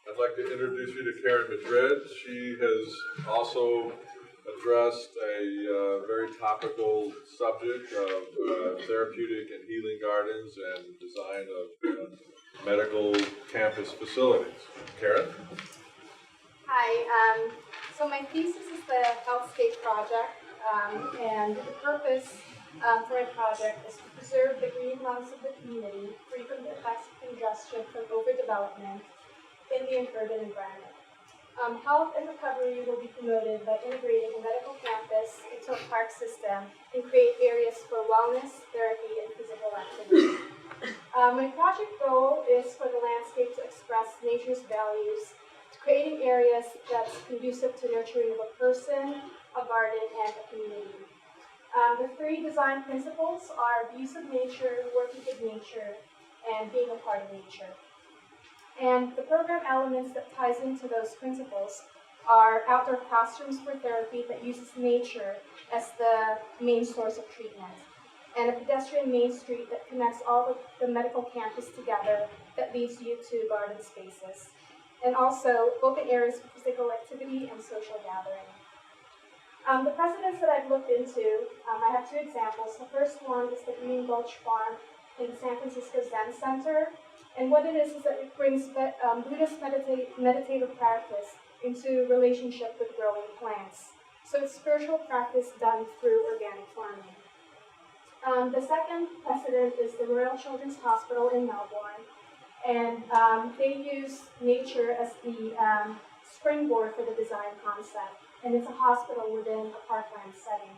I'd like to introduce you to Karen Madrid. She has also addressed a very topical subject of therapeutic and healing gardens and design of medical campus facilities. Karen? Hi, so my thesis is the HealthScape project, and the purpose for my project is to preserve the green lungs of the community free from the effects of congestion from overdevelopment in the urban environment. Health and recovery will be promoted by integrating a medical campus into a park system and create areas for wellness, therapy, and physical activity. My project goal is for the landscape to express nature's values, to creating areas that's conducive to nurturing of a person, a garden, and a community. The three design principles are use of nature, working with nature, and being a part of nature. And the program elements that ties into those principles are outdoor classrooms for therapy that uses nature as the main source of treatment, and a pedestrian main street that connects all of the medical campus together that leads you to garden spaces, and also open areas for physical activity and social gathering. The precedents that I've looked into, I have two examples. The first one is the Green Gulch Farm in the San Francisco Zen Center. And what it is that it brings Buddhist meditative practice into relationship with growing plants. So it's spiritual practice done through organic farming. The second precedent is the Royal Children's Hospital in Melbourne. And they use nature as the springboard for the design concept. And it's a hospital within a parkland setting.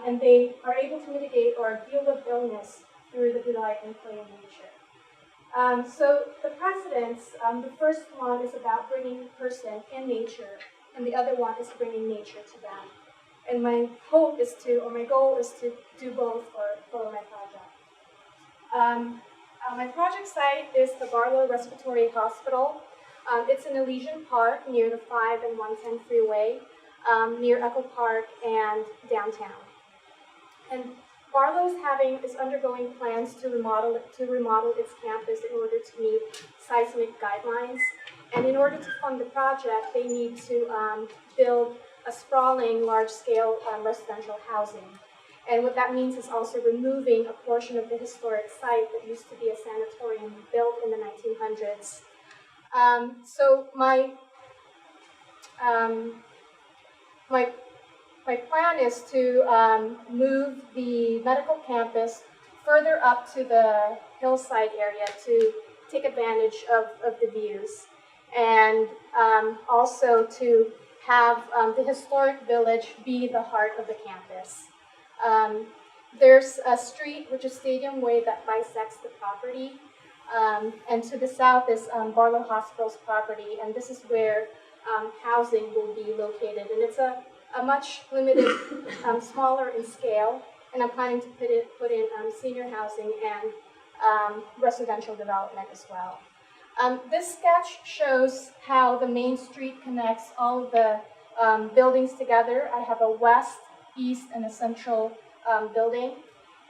And they are able to mitigate or deal with illness through the delight and play in nature. So the precedents, the first one is about bringing the person in nature, and the other one is bringing nature to them. And my hope is to, or my goal is to do both for my project. My project site is the Barlow Respiratory Hospital. It's in Elysian Park near the 5 and 110 freeway, near Echo Park and downtown. And Barlow is undergoing plans to remodel its campus in order to meet seismic guidelines. And in order to fund the project, they need to build a sprawling, large-scale residential housing. And what that means is also removing a portion of the historic site that used to be a sanatorium built in the 1900s. So my plan is to move the medical campus further up to the hillside area to take advantage of the views, and also to have the historic village be the heart of the campus. There's a street, which is Stadium Way, that bisects the property, and to the south is Barlow Hospital's property, and this is where housing will be located, and it's a much limited, smaller in scale, and I'm planning to put in senior housing and residential development as well. This sketch shows how the main street connects all of the buildings together. I have a west, east, and a central building,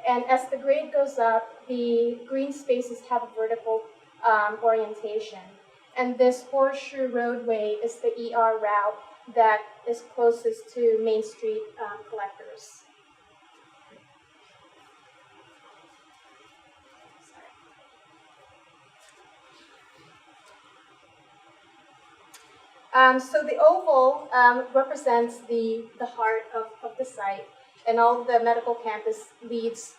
and as the grade goes up, the green spaces have a vertical orientation, and this horseshoe roadway is the ER route that is closest to Main Street collectors. So the oval represents the heart of the site, and all of the medical campus leads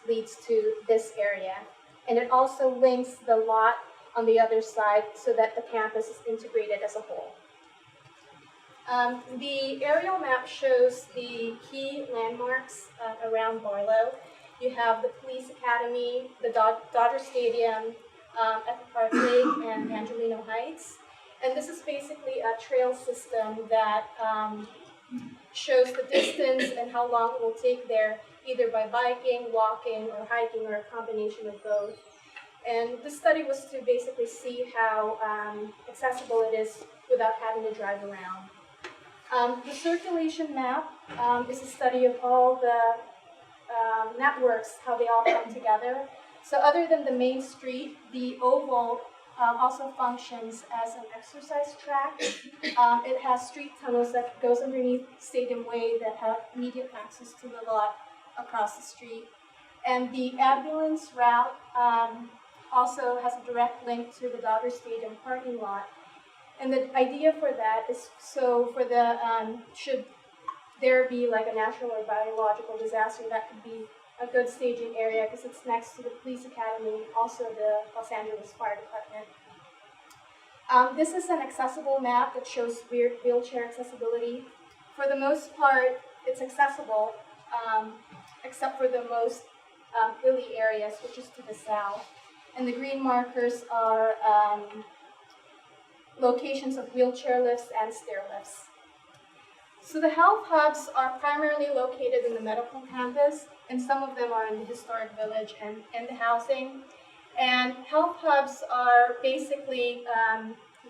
to this area. And it also links the lot on the other side so that the campus is integrated as a whole. The aerial map shows the key landmarks around Barlow. You have the Police Academy, the Dodger Stadium, Echo Park Lake, and Angelino Heights. And this is basically a trail system that shows the distance and how long it will take there, either by biking, walking, or hiking, or a combination of both. And this study was to basically see how accessible it is without having to drive around. The circulation map is a study of all the networks, how they all come together. So other than the main street, the oval also functions as an exercise track. It has street tunnels that goes underneath Stadium Way that have immediate access to the lot across the street. And the ambulance route also has a direct link to the Dodger Stadium parking lot. And the idea for that is so for the, should there be like a natural or biological disaster, that could be a good staging area because it's next to the police academy, also the Los Angeles Fire Department. This is an accessible map that shows wheelchair accessibility. For the most part, it's accessible, except for the most hilly areas, which is to the south. And the green markers are locations of wheelchair lifts and stair lifts. So the health hubs are primarily located in the medical campus, and some of them are in the historic village and in the housing. And health hubs are basically,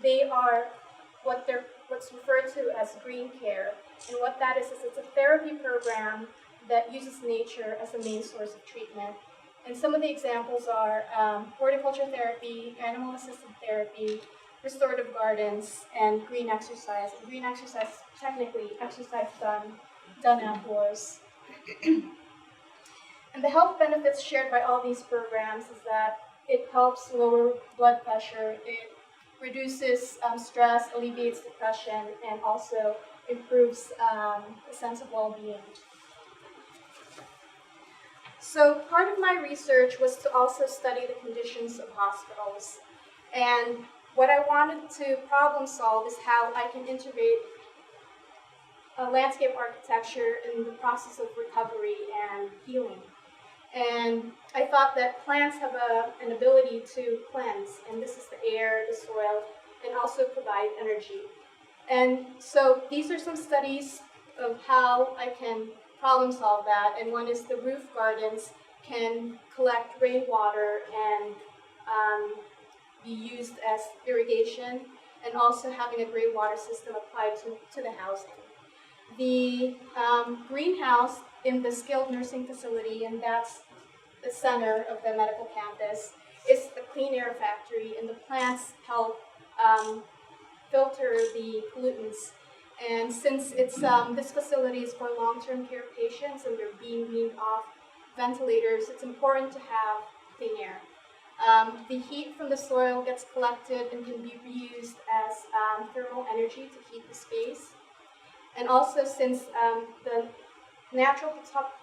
they are what's referred to as green care. And what that is it's a therapy program that uses nature as a main source of treatment. And some of the examples are horticulture therapy, animal-assisted therapy, restorative gardens, and green exercise. And green exercise is technically exercise done outdoors. And the health benefits shared by all these programs is that it helps lower blood pressure, it reduces stress, alleviates depression, and also improves a sense of well-being. So part of my research was to also study the conditions of hospitals. And what I wanted to problem solve is how I can integrate landscape architecture in the process of recovery and healing. And I thought that plants have an ability to cleanse, and this is the air, the soil, and also provide energy. And so these are some studies of how I can problem solve that, and one is the roof gardens can collect rainwater and be used as irrigation, and also having a gray water system applied to the housing. The greenhouse in the skilled nursing facility, and that's the center of the medical campus, is the clean air factory, and the plants help filter the pollutants. And since it's this facility is for long-term care patients and they're being weaned off ventilators, it's important to have clean air. The heat from the soil gets collected and can be reused as thermal energy to heat the space. And also, since the natural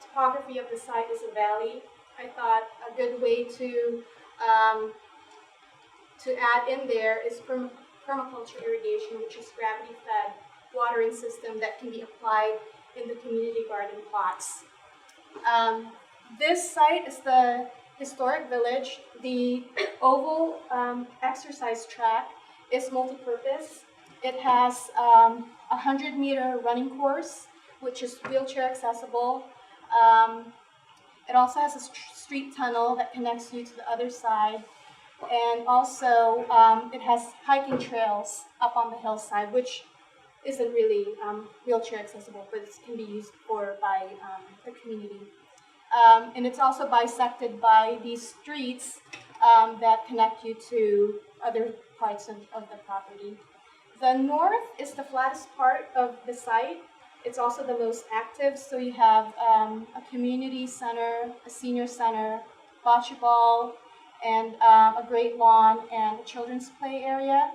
topography of the site is a valley, I thought a good way to add in there is permaculture irrigation, which is gravity-fed watering system that can be applied in the community garden plots. This site is the historic village. The oval exercise track is multi-purpose. It has a 100-meter running course, which is wheelchair accessible. It also has a street tunnel that connects you to the other side. And also, it has hiking trails up on the hillside, which isn't really wheelchair accessible, but it can be used by the community. And it's also bisected by these streets that connect you to other parts of the property. The north is the flattest part of the site. It's also the most active, so you have a community center, a senior center, bocce ball, and a great lawn and a children's play area.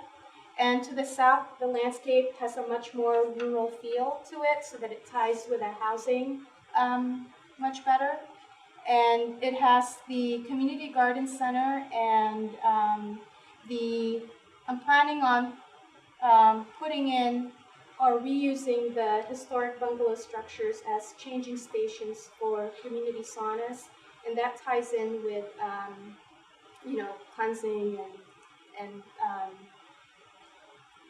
And to the south, the landscape has a much more rural feel to it, so that it ties with the housing much better. And it has the community garden center, and I'm planning on putting in or reusing the historic bungalow structures as changing stations for community saunas, and that ties in with cleansing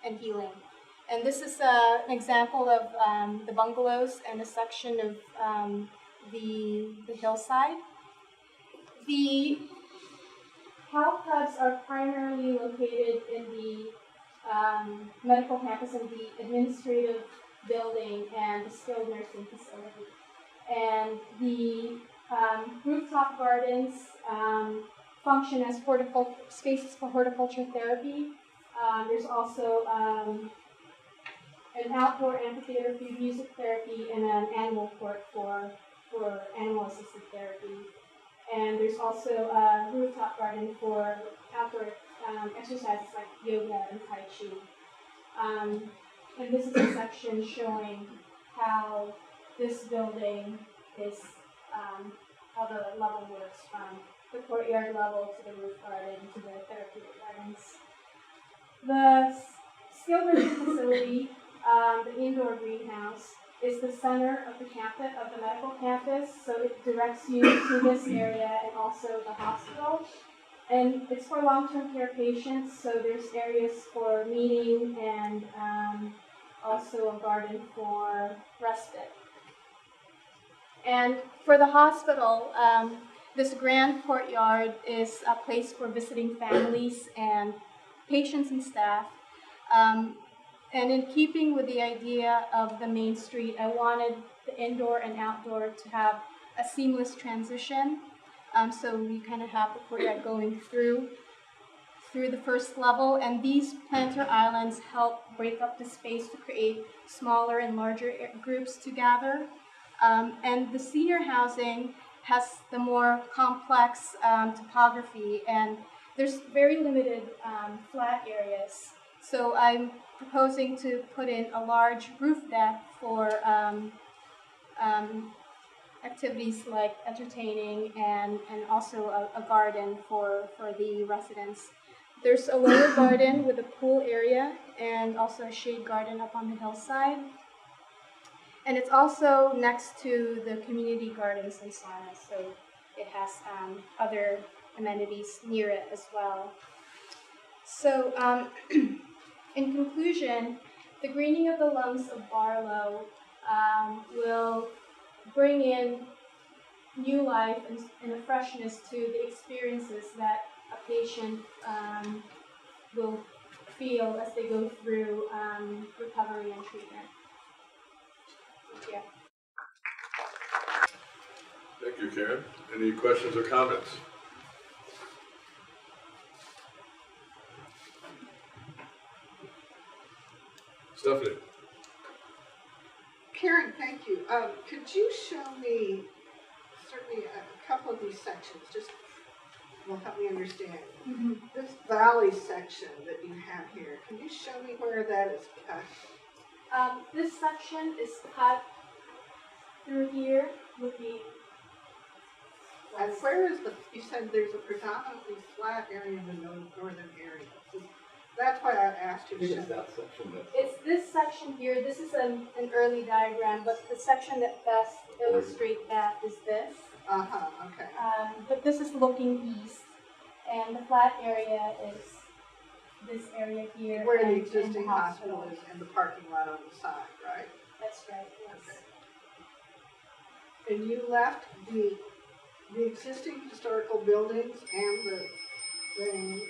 and healing. And this is an example of the bungalows and a section of the hillside. The health hubs are primarily located in the medical campus and the administrative building and the skilled nursing facility. And the rooftop gardens function as spaces for horticulture therapy. There's also an outdoor amphitheater for music therapy and an animal court for animal-assisted therapy. And there's also a rooftop garden for outdoor exercises like yoga and Tai Chi. And this is a section showing how this building is, how the level works from the courtyard level to the roof garden to the therapeutic gardens. The skilled nursing facility, the indoor greenhouse, is the center of the campus, of the medical campus, so it directs you to this area and also the hospital. And it's for long-term care patients, so there's areas for meeting and also a garden for respite. And for the hospital, this grand courtyard is a place for visiting families and patients and staff. And in keeping with the idea of the main street, I wanted the indoor and outdoor to have a seamless transition. So we kind of have the courtyard going through the first level, and these planter islands help break up the space to create smaller and larger groups to gather. And the senior housing has the more complex topography, and there's very limited flat areas. So I'm proposing to put in a large roof deck for activities like entertaining and also a garden for the residents. There's a lower garden with a pool area and also a shade garden up on the hillside. And it's also next to the community gardens and saunas, so it has other amenities near it as well. So in conclusion, the greening of the lungs of Barlow will bring in new life and a freshness to the experiences that a patient will feel as they go through recovery and treatment. Thank you. Thank you, Karen. Any questions or comments? Stephanie. Karen, thank you. Could you show me certainly a couple of these sections, just will help me understand. Mm-hmm. This valley section that you have here, can you show me where that is cut? This section is cut through here with the. And where is you said there's a predominantly flat area in the northern area. That's why I asked you to show me. That section. It's this section here. This is an early diagram, but the section that best illustrates that is this. Okay. But this is looking east, and the flat area is this area here. Where the and existing hospital is and the parking lot on the side, right? That's right, yes. Okay. And you left the existing historical buildings and the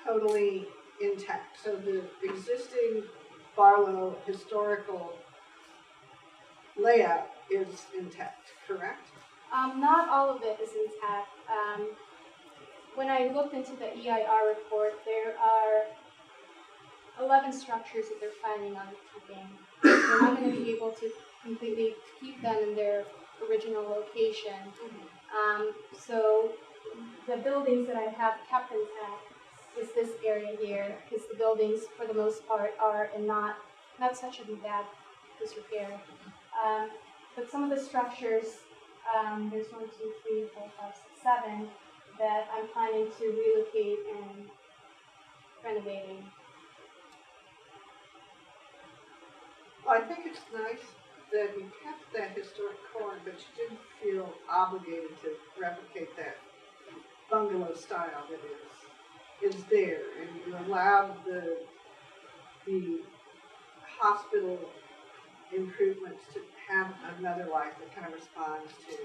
totally intact. So the existing Barlow historical layout is intact, correct? Not all of it is intact. When I looked into the EIR report, there are 11 structures that they're planning on keeping. They're not going to be able to completely keep them in their original location. So the buildings that I have kept intact is this area here, because the buildings, for the most part, are in not such a bad disrepair. But some of the structures, there's 1, 2, 3, 4, 5, 6, 7, that I'm planning to relocate and renovating. Well, I think it's nice that you kept that historic core, but you didn't feel obligated to replicate that bungalow style that is there, and you allowed the hospital improvements to have another life that kind of responds to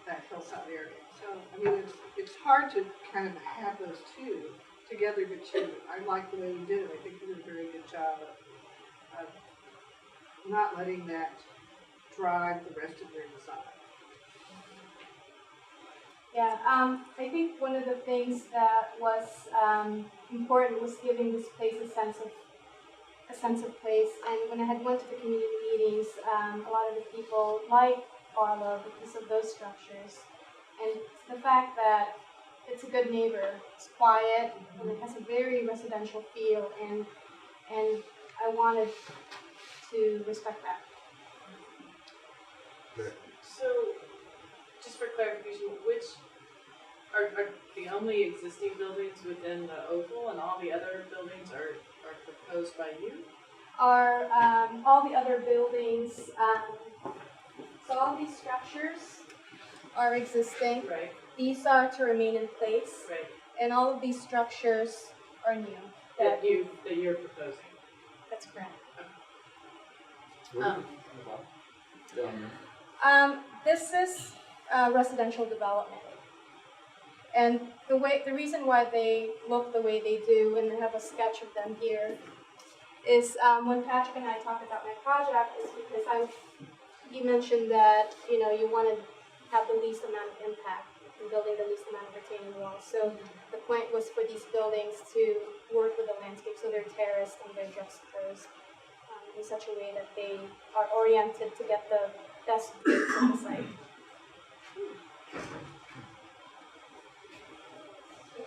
that hillside area. So, I mean, it's hard to kind of have those two together, but I like the way you did it. I think you did a very good job of not letting that drive the rest of your design. Yeah, I think one of the things that was important was giving this place a sense of place. And when I had went to the community meetings, a lot of the people like Barlow because of those structures, and the fact that it's a good neighbor, it's quiet, and it has a very residential feel, and I wanted to respect that. So, just for clarification, which are the only existing buildings within the oval, and all the other buildings are proposed by you? Are all the other buildings, so all these structures are existing. Right, These are to remain in place, right. and all of these structures are new. That you're proposing. That's correct. This is residential development, and the reason why they look the way they do, and I have a sketch of them here, is when Patrick and I talked about my project, is because you mentioned that you want to have the least amount of impact in building the least amount of retaining walls. So the point was for these buildings to work with the landscape, so they're terraced and they're juxtaposed in such a way that they are oriented to get the best views of the site.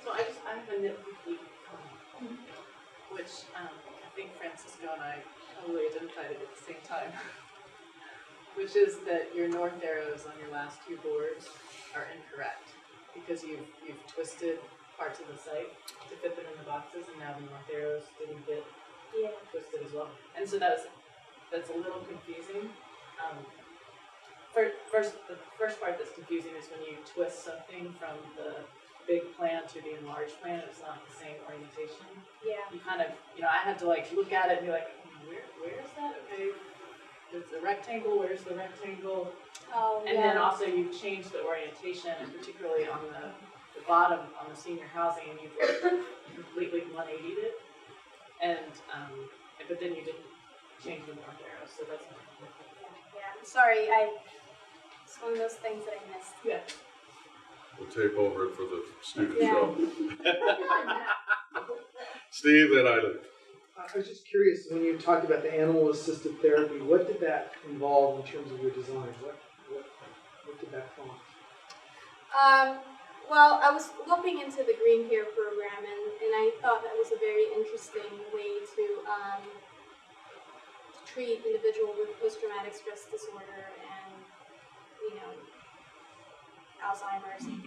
So I have a nitpicky comment, which I think Francisco and I totally identified it at the same time, which is that your north arrows on your last two boards are incorrect because you've twisted parts of the site to fit them in the boxes, and now the north arrows didn't get twisted as well. And so that's a little confusing. The first part that's confusing is when you twist something from the big plan to the enlarged plan, it's not the same orientation. Yeah. You kind of, I had to look at it and be like, where is that? Okay, there's a rectangle, where's the rectangle? Oh, And then also you've changed the orientation, and particularly on the bottom, on the senior housing, and you've completely 180'd it. And, but then you didn't change the north arrow, so that's not. Yeah, I'm sorry, it's one of those things that I missed. Yeah. We'll tape over it for the student Yeah. show. Steve, then Eileen. I was just curious, when you talked about the animal-assisted therapy, what did that involve in terms of your design? What did that prompt? Well, I was looking into the Green Care program, and I thought that was a very interesting way to treat individuals with post-traumatic stress disorder and, Alzheimer's and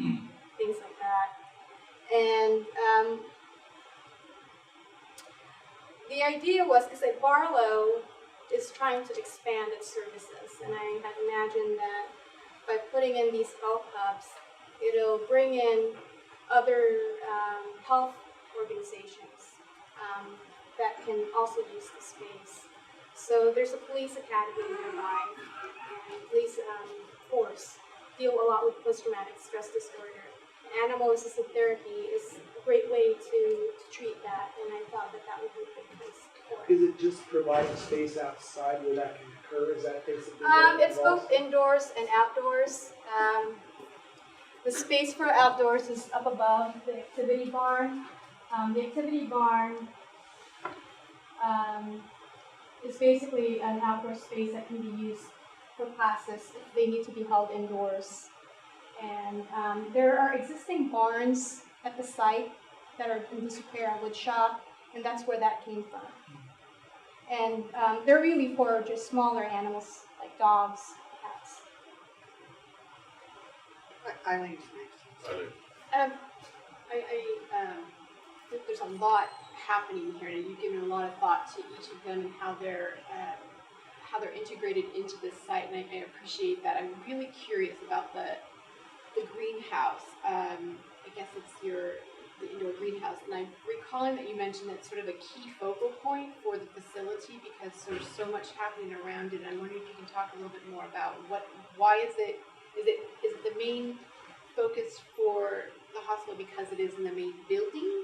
things like that. And the idea was, because Barlow is trying to expand its services, and I had imagined that by putting in these health hubs, it'll bring in other health organizations that can also use the space. So there's a police academy nearby, and police force deal a lot with post-traumatic stress disorder. Animal-assisted therapy is a great way to treat that, and I thought that would be a good place for it. Is it just providing space outside where that can occur? Is that basically what it It's involves? both indoors and outdoors. The space for outdoors is up above the activity barn. The activity barn is basically an outdoor space that can be used for classes if they need to be held indoors. And there are existing barns at the site that are in disrepair, I would shop, and that's where that came from. And they're really for just smaller animals like dogs, cats. Eileen's next. Eileen. There's a lot happening here, and you've given a lot of thought to each of them and how they're integrated into this site, and I appreciate that. I'm really curious about the greenhouse. I guess it's the indoor greenhouse, and I'm recalling that you mentioned it's sort of a key focal point for the facility because there's so much happening around it. And I'm wondering if you can talk a little bit more about why is it the main focus for the hospital because it is in the main building,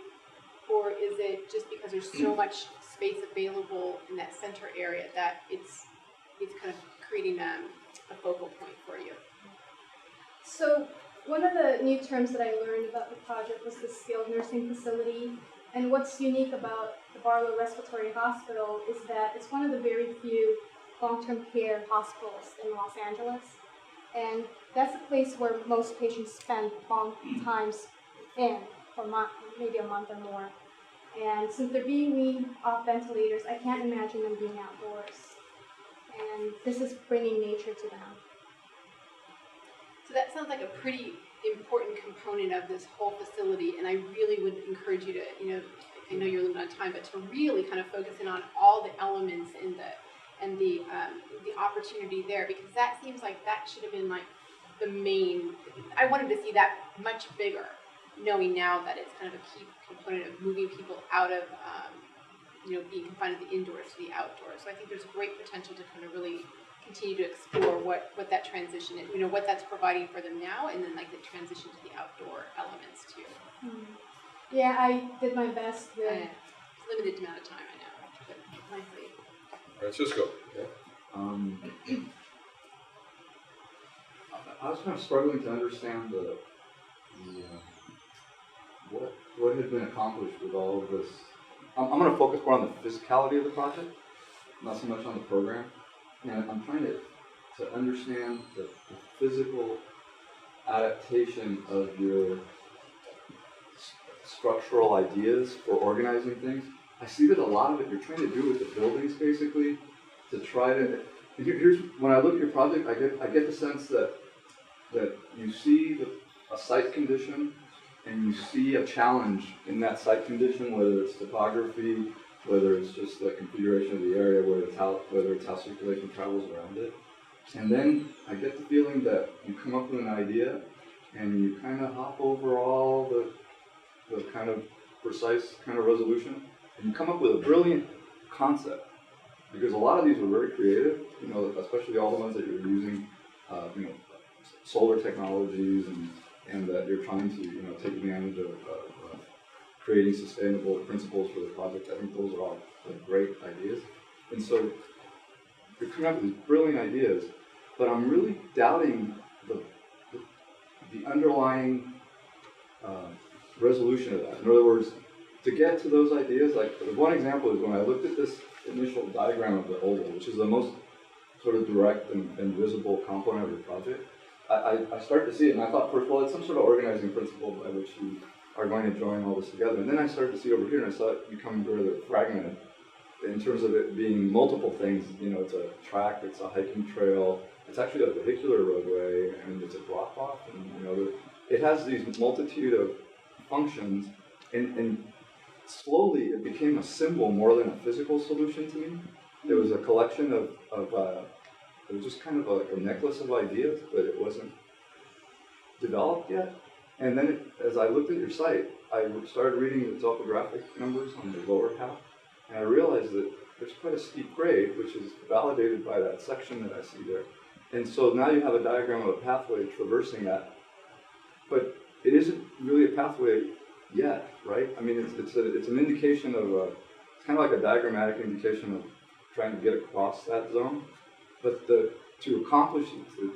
or is it just because there's so much space available in that center area that it's kind of creating a focal point for you? So One of the new terms that I learned about the project was the skilled nursing facility. And what's unique about the Barlow Respiratory Hospital is that it's one of the very few long-term care hospitals in Los Angeles. And that's a place where most patients spend long times in, for maybe a month or more. And since they're being weaned off ventilators, I can't imagine them being outdoors. And this is bringing nature to them. So that sounds like a pretty important component of this whole facility, and I really would encourage you to, I know you're limited on time, but to really kind of focus in on all the elements in the opportunity there, because that seems like that should have been like the main. I wanted to see that much bigger, knowing now that it's kind of a key component of moving people out of being confined to the indoors to the outdoors. So I think there's great potential to kind of really continue to explore what that transition is, what that's providing for them now, and then like the transition to the outdoor elements too. Yeah, I did my best with limited amount of time, I know, but nicely. Francisco. I was kind of struggling to understand what had been accomplished with all of this. I'm going to focus more on the physicality of the project, not so much on the program. And I'm trying to understand the physical adaptation of your structural ideas for organizing things. I see that a lot of it you're trying to do with the buildings, basically, to try to. Here's when I look at your project, I get the sense that you see a site condition and you see a challenge in that site condition, whether it's topography, whether it's just the configuration of the area, whether it's how circulation travels around it. And then I get the feeling that you come up with an idea and you kind of hop over all the kind of precise kind of resolution, and you come up with a brilliant concept. Because a lot of these were very creative, especially all the ones that you're using, solar technologies and that you're trying to, take advantage of creating sustainable principles for the project. I think those are all great ideas. And so you're coming up with these brilliant ideas, but I'm really doubting the underlying resolution of that. In other words, to get to those ideas, like one example is when I looked at this initial diagram of the oval, which is the most sort of direct and visible component of the project, I started to see it, and I thought, first of all, it's some sort of organizing principle by which you are going to join all this together. And then I started to see over here, and I saw it becoming rather fragmented in terms of it being multiple things. It's a track, it's a hiking trail, it's actually a vehicular roadway, and it's a drop-off, and it has these multitude of functions, and slowly it became a symbol more than a physical solution to me. It was a collection of it was just kind of like a necklace of ideas, but it wasn't developed yet. And then as I looked at your site, I started reading the topographic numbers on the lower half, and I realized that there's quite a steep grade, which is validated by that section that I see there. And so now you have a diagram of a pathway traversing that, but it isn't really a pathway yet, right? I mean, it's an indication of it's kind of like a diagrammatic indication of trying to get across that zone. But to accomplish it,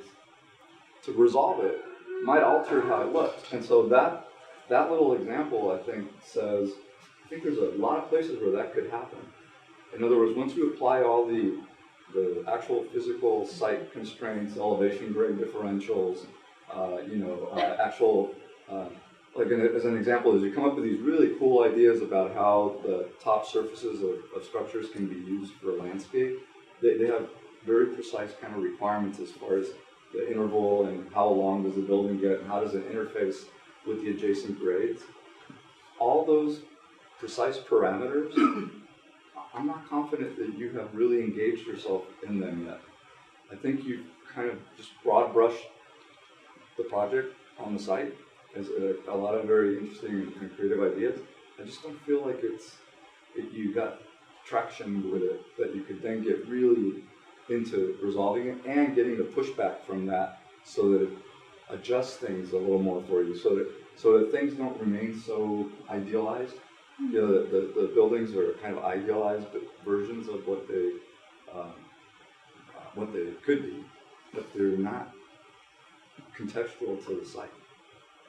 to resolve it, might alter how it looks. And so that little example, I think, says, I think there's a lot of places where that could happen. In other words, once you apply all the actual physical site constraints, elevation grade differentials, as an example, is you come up with these really cool ideas about how the top surfaces of structures can be used for a landscape. They have very precise kind of requirements as far as the interval and how long does the building get and how does it interface with the adjacent grades. All those precise parameters, I'm not confident that you have really engaged yourself in them yet. I think you've kind of just broad brushed the project on the site as a lot of very interesting and creative ideas. I just don't feel like you got traction with it that you could then get really into resolving it and getting the pushback from that so that it adjusts things a little more for you, so that things don't remain so idealized. The buildings are kind of idealized versions of what they could be, but they're not contextual to the site.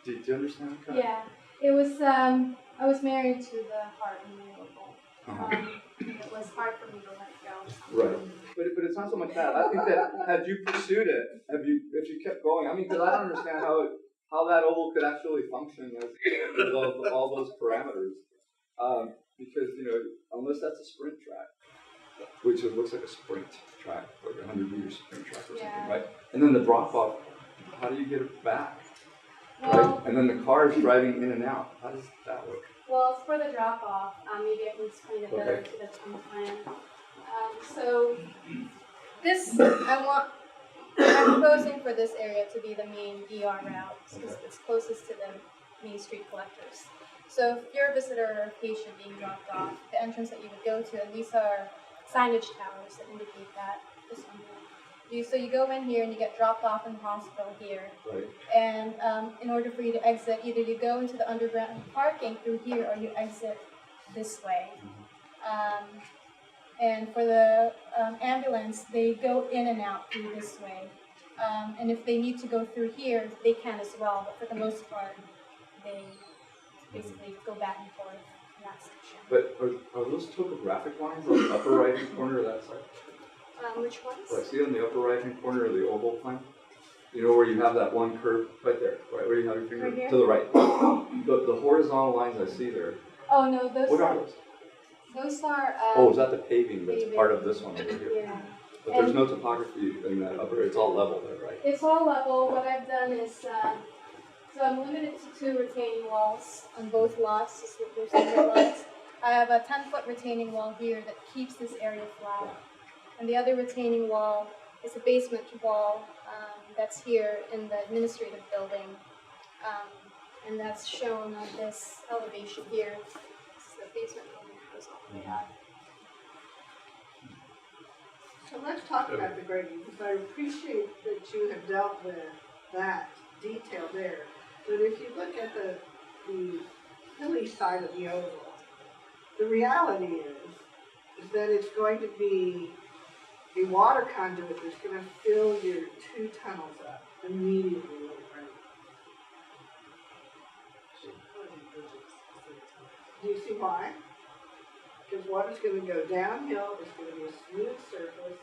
Do you understand? Kind of? Yeah, it was, I was married to the heart and the oval. It was hard for me to let go. Right. But it's not so much that. I think that had you pursued it, if you kept going, I mean, because I don't understand how that oval could actually function as with all those parameters. Because, unless that's a sprint track, which it looks like a sprint track, like a 100-meter sprint track or something, right? And then the drop-off, how do you get it back? Well, right? And then the car is driving in and out. How does that work? well, for the drop-off, maybe I can explain it better to the plan. So this, I'm proposing for this area to be the main ER route because it's closest to the Main Street collectors. So if you're a visitor or a patient being dropped off, the entrance that you would go to, and these are signage towers that indicate that, this one here. So you go in here and you get dropped off in the hospital here. Right. And in order for you to exit, either you go into the underground parking through here or you exit this way. And for the ambulance, they go in and out through this way. And if they need to go through here, they can as well, but for the most part, they basically go back and forth in that section. But are those topographic lines on the upper right-hand corner of that side? Which ones? Like, see on the upper right-hand corner of the oval plan? You know where you have that one curve right there, right where you have your finger? Right here? To the right. The horizontal lines I see there. Oh no, those What are are those? those are. Oh, is that the paving that's paving. part of this one over here? Yeah. But there's no topography in that upper. It's all level there, right? It's all level. What I've done is, so I'm limited to 2 retaining walls on both lots. There's separate lots. I have a 10-foot retaining wall here that keeps this area flat. And the other retaining wall is a basement wall that's here in the administrative building. And that's shown on this elevation here. This is the basement building that goes all the way up. So let's talk about the grading, because I appreciate that you have dealt with that detail there. But if you look at the hilly side of the oval, the reality is that it's going to be a water conduit that's going to fill your 2 tunnels up immediately when it rains. Do you see why? Because water's going to go downhill, it's going to be a smooth surface,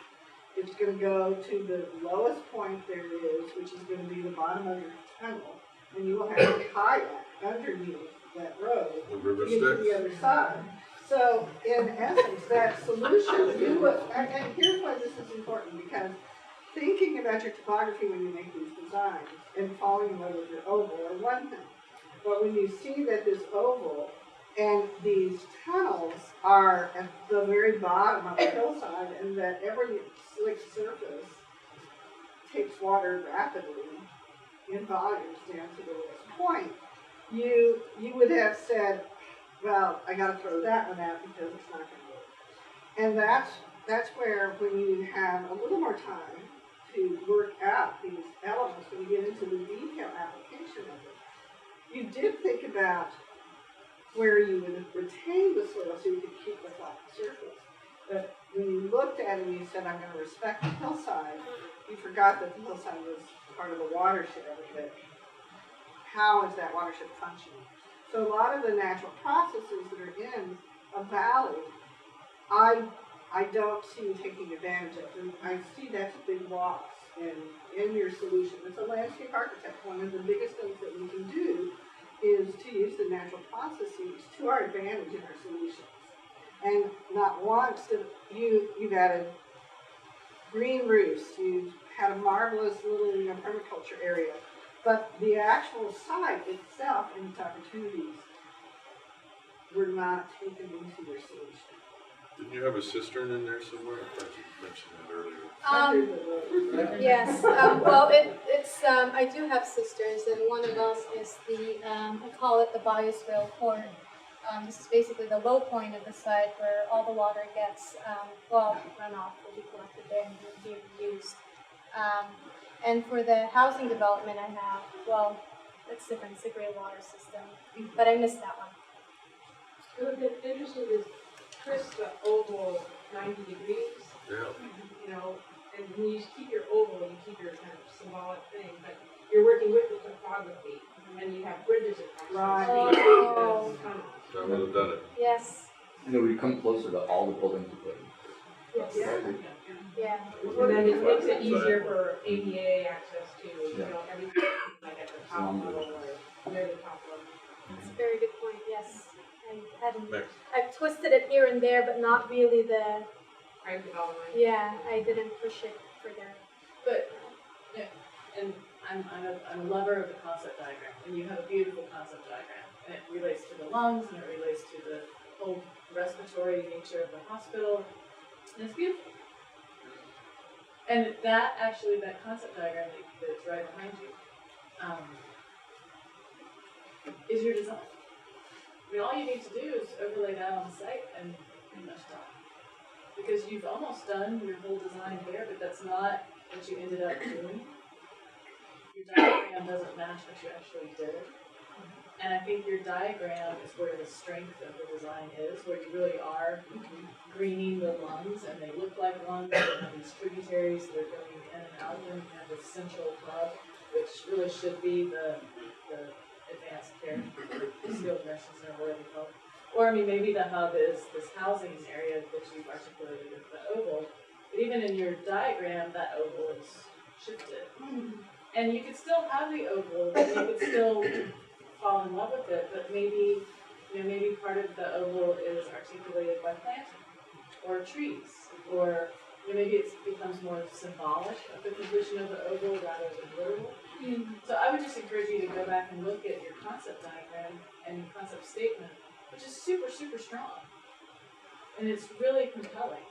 it's going to go to the lowest point there is, which is going to be the bottom of your tunnel, and you will have a kayak underneath that road The river to get to the Styx. other side. So, in essence, that solution, you would, and here's why this is important, because thinking about your topography when you make these designs and falling in love with your oval are one thing. But when you see that this oval and these tunnels are at the very bottom of the hillside and that every slick surface takes water rapidly in volumes down to the lowest point, you would have said, well, I got to throw that one out because it's not going to work. And that's where when you have a little more time to work out these elements, when you get into the detailed application of it, you did think about where you would retain the soil so you could keep the flat surface. But when you looked at it and you said, I'm going to respect the hillside, you forgot that the hillside was part of the watershed. But how is that watershed functioning? So a lot of the natural processes that are in a valley, I don't see you taking advantage of. And I see that's a big loss in your solution. As a landscape architect, one of the biggest things that we can do is to use the natural processes to our advantage in our solutions. And not once did you've added green roofs, you've had a marvelous little permaculture area, but the actual site itself and its opportunities were not taken into your solution. Didn't you have a cistern in there somewhere? I thought you mentioned that earlier. Yes. Well, it's I do have sisters, and one of those is the I call it the biosphere court. This is basically the low point of the site where all the water gets runoff will be collected there and be reused. And for the housing development I have, well, it's different. It's a gray water system, but I missed that one. It would have been interesting to twist the oval 90 degrees, Yeah. And when you keep your oval, you keep your kind of symbolic thing, but you're working with the topography. and you have bridges across. Right. Oh. That would have done it. Yes, And then we come closer to all the buildings we put in. yes, yeah. And then it makes it easier for ADA access to, you Yeah. know, everything like at the top level or near the top level. That's a very good point, yes. I hadn't, Next. I've twisted it here and there, but not really the, Cranked it all the way. yeah, I didn't push it further. But, yeah, and I'm a lover of the concept diagram, and you have a beautiful concept diagram. And it relates to the lungs, and it relates to the whole respiratory nature of the hospital, and it's beautiful. And that concept diagram that's right behind you, is your design. I mean, all you need to do is overlay that on the site and pretty much done. Because you've almost done your whole design there, but that's not what you ended up doing. Your diagram doesn't match what you actually did. And I think your diagram is where the strength of the design is, where you really are greening the lungs, and they look like lungs, and have these tributaries that are going in and out of them. You have this central hub, which really should be the advanced care, the skilled nursing center, whatever you call it. Or, I mean, maybe the hub is this housing area that you've articulated with the oval. But even in your diagram, that oval is shifted. And you could still have the oval, and you could still fall in love with it, but maybe, maybe part of the oval is articulated by planting, or trees, or maybe it becomes more symbolic of the position of the oval rather than literal. So I would just encourage you to go back and look at your concept diagram and your concept statement, which is super, super strong. And it's really compelling.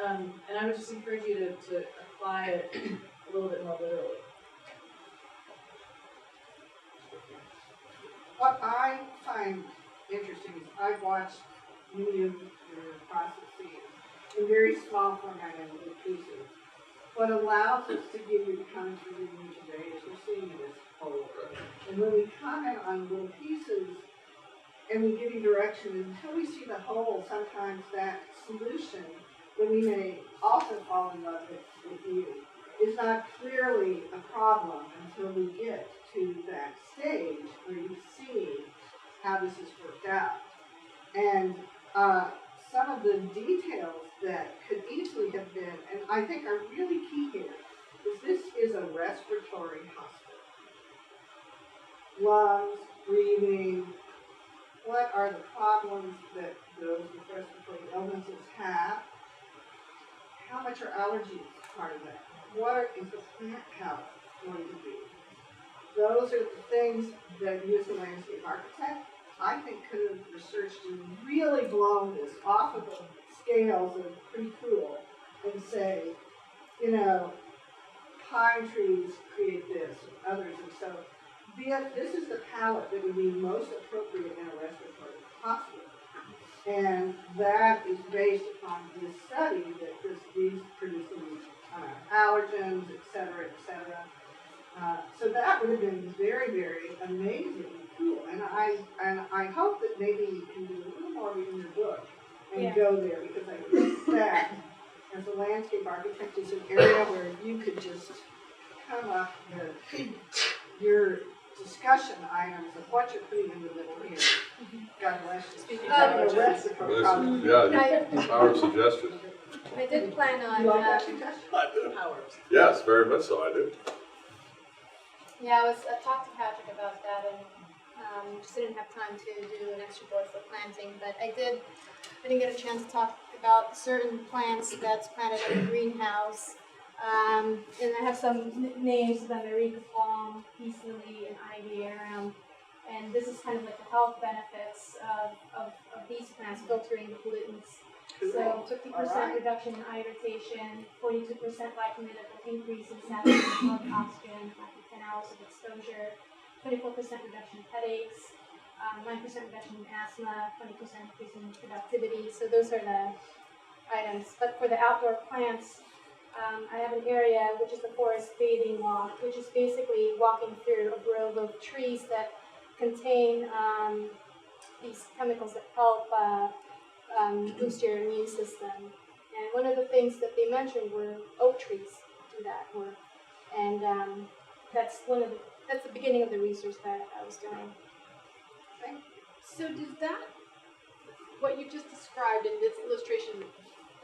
And I would just encourage you to apply it a little bit more literally. What I find interesting is I've watched many of your processes in very small format and little pieces. What allows us to give you the comments we're giving you today is we're seeing it as whole. And when we comment on little pieces and we give you direction, until we see the whole, sometimes that solution that we may also fall in love with you is not clearly a problem until we get to that stage where you see how this is worked out. And some of the details that could easily have been, and I think are really key here, is this is a respiratory hospital. Lungs, breathing, what are the problems that those with respiratory illnesses have? How much are allergies part of that? What is the plant health going to be? Those are the things that you as a landscape architect, I think, could have researched and really blown this off of the scales that are pretty cool and say, pine trees create this, and others, and so this is the palette that would be most appropriate in a respiratory hospital. And that is based upon this study that these producing allergens, et cetera, et cetera. So that would have been very, very amazing and cool. And I hope that maybe you can do a little more in your book and go there, because I think that as a landscape architect is an area where you could just come up with your discussion items of what you're putting in the middle here. God bless you. The rest of our problems. Yeah, power of suggestion. I did plan on, You like that suggestion? Yes, very much so, I do. I talked to Patrick about that, and just didn't have time to do an extra board for planting, but I didn't get a chance to talk about certain plants that's planted in the greenhouse. And I have some names of them: Erica palm, peace lily, and ivy arum. And this is kind of like the health benefits of these plants, filtering the pollutants. So 50% reduction in eye irritation, 42% glycolytic increase in saturated blood oxygen after 10 hours of exposure, 24% reduction in headaches, 9% reduction in asthma, 20% increase in productivity. So those are the items. But for the outdoor plants, I have an area which is the forest bathing walk, which is basically walking through a grove of trees that contain these chemicals that help boost your immune system. And one of the things that they mentioned were oak trees do that work. And that's one of the that's the beginning of the research that I was doing. So does that, what you just described in this illustration,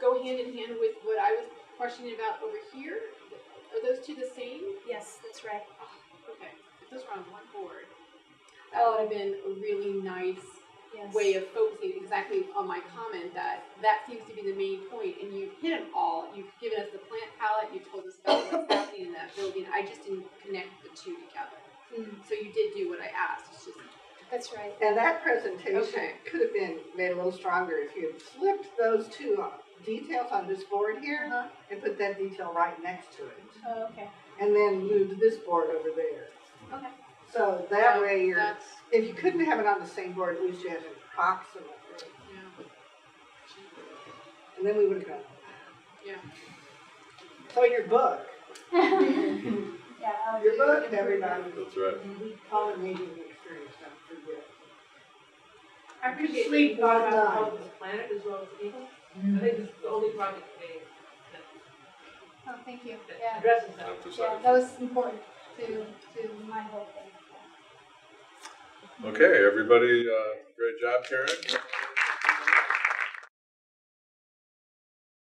go hand in hand with what I was questioning about over here? Are those two the same? Yes, that's right. Okay, if those were on one board, that would have been a really nice Yes. way of focusing exactly on my comment that seems to be the main point, and you've hit it all. You've given us the plant palette, you told us about what's happening in that building. I just didn't connect the two together. So you did do what I asked. It's just That's right. And that presentation Okay. could have been made a little stronger if you had flipped those two details on this board here and put that detail right next to it. Oh, okay. And then moved this board over there. Okay. So that way you're, that's if you couldn't have it on the same board, at least you had an approximate. yeah. And then we would have gone. Yeah. So your book, Yeah. your book, everybody, That's right. we call it making the experience, not forget. I appreciate that Sleep you thought one about the night. health of the planet as well as people. I think this is the only project that Oh, thank you. Yeah. addresses that. Yeah, Emphasize. that was important to my whole thing. Okay, everybody, great job, Karen.